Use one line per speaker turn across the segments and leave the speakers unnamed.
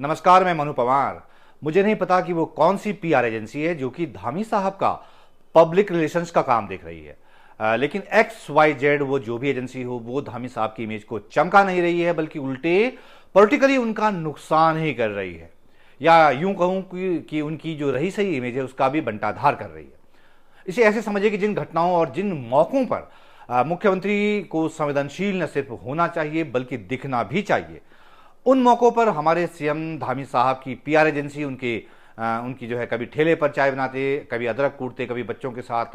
नमस्कार, मैं मनु पवार। मुझे नहीं पता कि वो कौन सी पीआर एजेंसी है जो कि धामी साहब का पब्लिक रिलेशंस का काम देख रही है। लेकिन XYZ वो जो भी एजेंसी हो, वो धामी साहब की इमेज को चमका नहीं रही है, बल्कि उल्टे पॉलिटिकली उनका नुकसान ही कर रही है, या यूं कहूं कि उनकी जो रही सही इमेज है उसका भी बंटाधार कर रही है। इसे ऐसे समझिए कि जिन घटनाओं और जिन मौकों पर मुख्यमंत्री को संवेदनशील न सिर्फ होना चाहिए बल्कि दिखना भी चाहिए, उन मौकों पर हमारे सीएम धामी साहब की पीआर एजेंसी उनकी जो है, कभी ठेले पर चाय बनाते, कभी अदरक कूटते, कभी बच्चों के साथ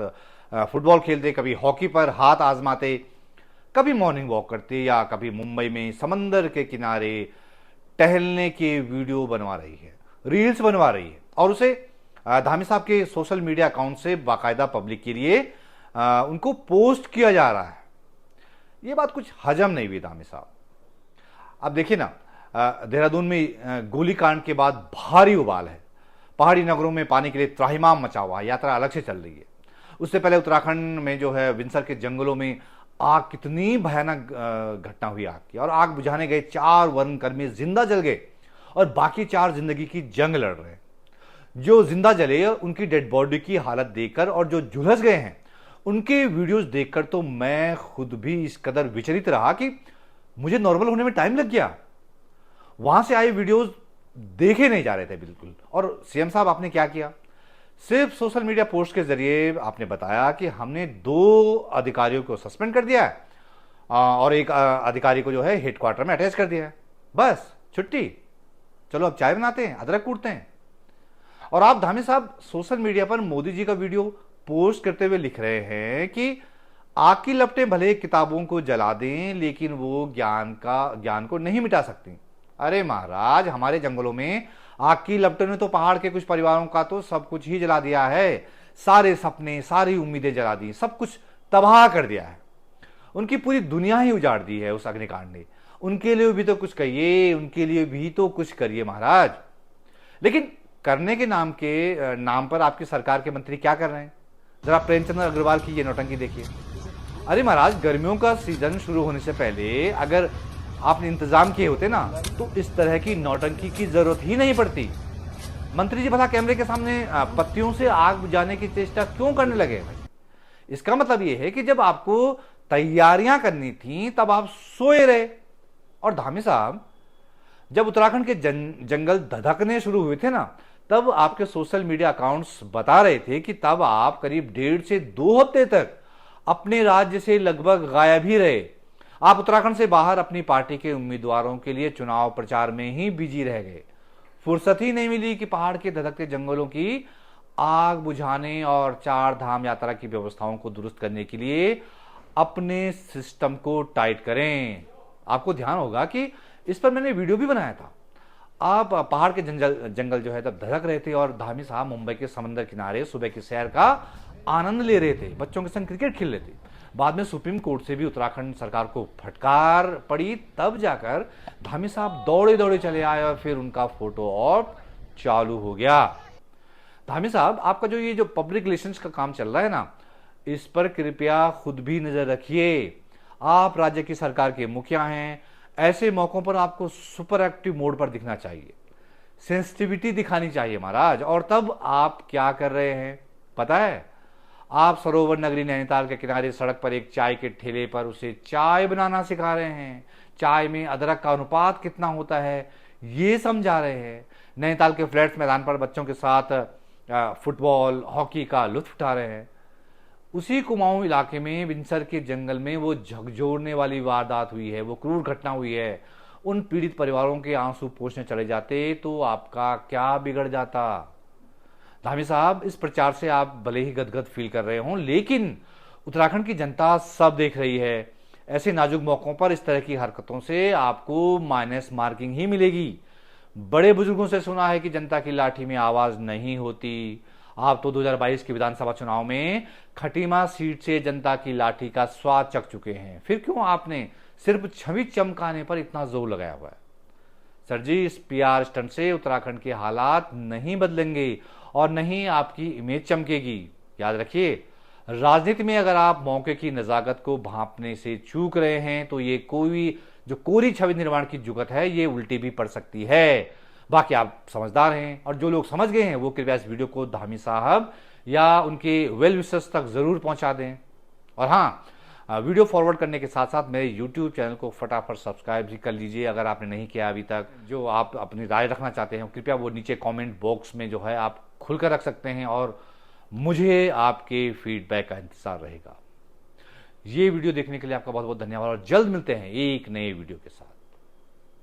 फुटबॉल खेलते, कभी हॉकी पर हाथ आजमाते, कभी मॉर्निंग वॉक करते, या कभी मुंबई में समंदर के किनारे टहलने के वीडियो बनवा रही है, रील्स बनवा रही है, और उसे धामी साहब के सोशल मीडिया अकाउंट से बाकायदा पब्लिक के लिए उनको पोस्ट किया जा रहा है। ये बात कुछ हजम नहीं हुई धामी साहब। अब देखिए ना, देहरादून में गोलीकांड के बाद भारी उबाल है। पहाड़ी नगरों में पानी के लिए त्राहिमाम मचा हुआ है, यात्रा अलग से चल रही है। उससे पहले उत्तराखंड में जो है, विंसर के जंगलों में आग, कितनी भयानक घटना हुई आग की, और आग बुझाने गए 4 वनकर्मी जिंदा जल गए और बाकी 4 जिंदगी की जंग लड़ रहे हैं। जो जिंदा जले उनकी डेड बॉडी की हालत देखकर, और जो झुलस गए हैं उनके वीडियोस देखकर, तो मैं खुद भी इस कदर विचलित रहा कि मुझे नॉर्मल होने में टाइम लग गया। वहां से आए वीडियोस देखे नहीं जा रहे थे बिल्कुल। और सीएम साहब, आपने क्या किया? सिर्फ सोशल मीडिया पोस्ट के जरिए आपने बताया कि हमने 2 अधिकारियों को सस्पेंड कर दिया है और एक अधिकारी को जो है हेडक्वार्टर में अटैच कर दिया है। बस छुट्टी, चलो अब चाय बनाते हैं, अदरक कूटते हैं। और आप धामी साहब सोशल मीडिया पर मोदी जी का वीडियो पोस्ट करते हुए लिख रहे हैं कि आग की लपटें भले किताबों को जला दें, लेकिन वो ज्ञान को नहीं मिटा सकती। अरे महाराज, हमारे जंगलों में आग की लपटों ने तो पहाड़ के कुछ परिवारों का तो सब कुछ ही जला दिया है। सारे सपने, सारी उम्मीदें जला दी, सब कुछ तबाह कर दिया है। उनकी पूरी दुनिया ही उजाड़ दी है उस अग्निकांड ने। उनके लिए भी तो कुछ कहिए, उनके लिए भी तो कुछ करिए महाराज। लेकिन करने के नाम पर आपकी सरकार के मंत्री क्या कर रहे हैं? जरा प्रेमचंद अग्रवाल की ये नौटंकी देखिए। अरे महाराज, गर्मियों का सीजन शुरू होने से पहले अगर आपने इंतजाम किए होते ना, तो इस तरह की नौटंकी की जरूरत ही नहीं पड़ती। मंत्री जी भला कैमरे के सामने पत्तियों से आग बुझाने की चेष्टा क्यों करने लगे? इसका मतलब यह है कि जब आपको तैयारियां करनी थी तब आप सोए रहे। और धामी साहब, जब उत्तराखंड के जंगल धधकने शुरू हुए थे ना, तब आपके सोशल मीडिया अकाउंट्स बता रहे थे कि तब आप करीब 1.5 से 2 हफ्ते तक अपने राज्य से लगभग गायब ही रहे। आप उत्तराखंड से बाहर अपनी पार्टी के उम्मीदवारों के लिए चुनाव प्रचार में ही बिजी रह गए। फुर्सत ही नहीं मिली कि पहाड़ के धधकते जंगलों की आग बुझाने और 4 धाम यात्रा की व्यवस्थाओं को दुरुस्त करने के लिए अपने सिस्टम को टाइट करें। आपको ध्यान होगा कि इस पर मैंने वीडियो भी बनाया था। आप पहाड़ के जंगल जो है तब धधक रहे थे, और धामी साहब मुंबई के समंदर किनारे सुबह की सैर का आनंद ले रहे थे, बच्चों के संग क्रिकेट खेल रहे थे। बाद में सुप्रीम कोर्ट से भी उत्तराखंड सरकार को फटकार पड़ी, तब जाकर धामी साहब दौड़े दौड़े चले आए और फिर उनका फोटो ऑप चालू हो गया। धामी साहब, आपका जो ये जो पब्लिक रिलेशंस का काम चल रहा है ना, इस पर कृपया खुद भी नजर रखिए। आप राज्य की सरकार के मुखिया हैं। ऐसे मौकों पर आपको सुपर एक्टिव मोड पर दिखना चाहिए, सेंसिटिविटी दिखानी चाहिए महाराज। और तब आप क्या कर रहे हैं पता है? आप सरोवर नगरी नैनीताल के किनारे सड़क पर एक चाय के ठेले पर उसे चाय बनाना सिखा रहे हैं। चाय में अदरक का अनुपात कितना होता है ये समझा रहे हैं। नैनीताल के फ्लैट्स मैदान पर बच्चों के साथ फुटबॉल, हॉकी का लुत्फ उठा रहे हैं। उसी कुमाऊं इलाके में विंसर के जंगल में वो झकझोरने वाली वारदात हुई है, वो क्रूर घटना हुई है। उन पीड़ित परिवारों के आंसू पोंछने चले जाते तो आपका क्या बिगड़ जाता? धामी साहब, इस प्रचार से आप भले ही गदगद फील कर रहे हों, लेकिन उत्तराखंड की जनता सब देख रही है। ऐसे नाजुक मौकों पर इस तरह की हरकतों से आपको माइनस मार्किंग ही मिलेगी। बड़े बुजुर्गों से सुना है कि जनता की लाठी में आवाज नहीं होती। आप तो 2022 के विधानसभा चुनाव में खटीमा सीट से जनता की लाठी का स्वाद चख चुके हैं। फिर क्यों आपने सिर्फ छवि चमकाने पर इतना जोर लगाया हुआ है? सर जी, इस पीआर स्टंट से उत्तराखंड के हालात नहीं बदलेंगे और नहीं आपकी इमेज चमकेगी। याद रखिए, राजनीति में अगर आप मौके की नजाकत को भांपने से चूक रहे हैं तो ये कोई जो कोरी छवि निर्माण की जुगत है ये उल्टी भी पड़ सकती है। बाकी आप समझदार हैं, और जो लोग समझ गए हैं वो कृपया इस वीडियो को धामी साहब या उनके वेल विशर्स तक जरूर पहुंचा दें। और हाँ, वीडियो फॉरवर्ड करने के साथ साथ मेरे YouTube चैनल को फटाफट सब्सक्राइब भी कर लीजिए अगर आपने नहीं किया अभी तक। जो आप अपनी राय रखना चाहते हैं कृपया वो नीचे कमेंट बॉक्स में जो है आप खुलकर रख सकते हैं, और मुझे आपके फीडबैक का इंतजार रहेगा। ये वीडियो देखने के लिए आपका बहुत बहुत धन्यवाद, और जल्द मिलते हैं एक नए वीडियो के साथ।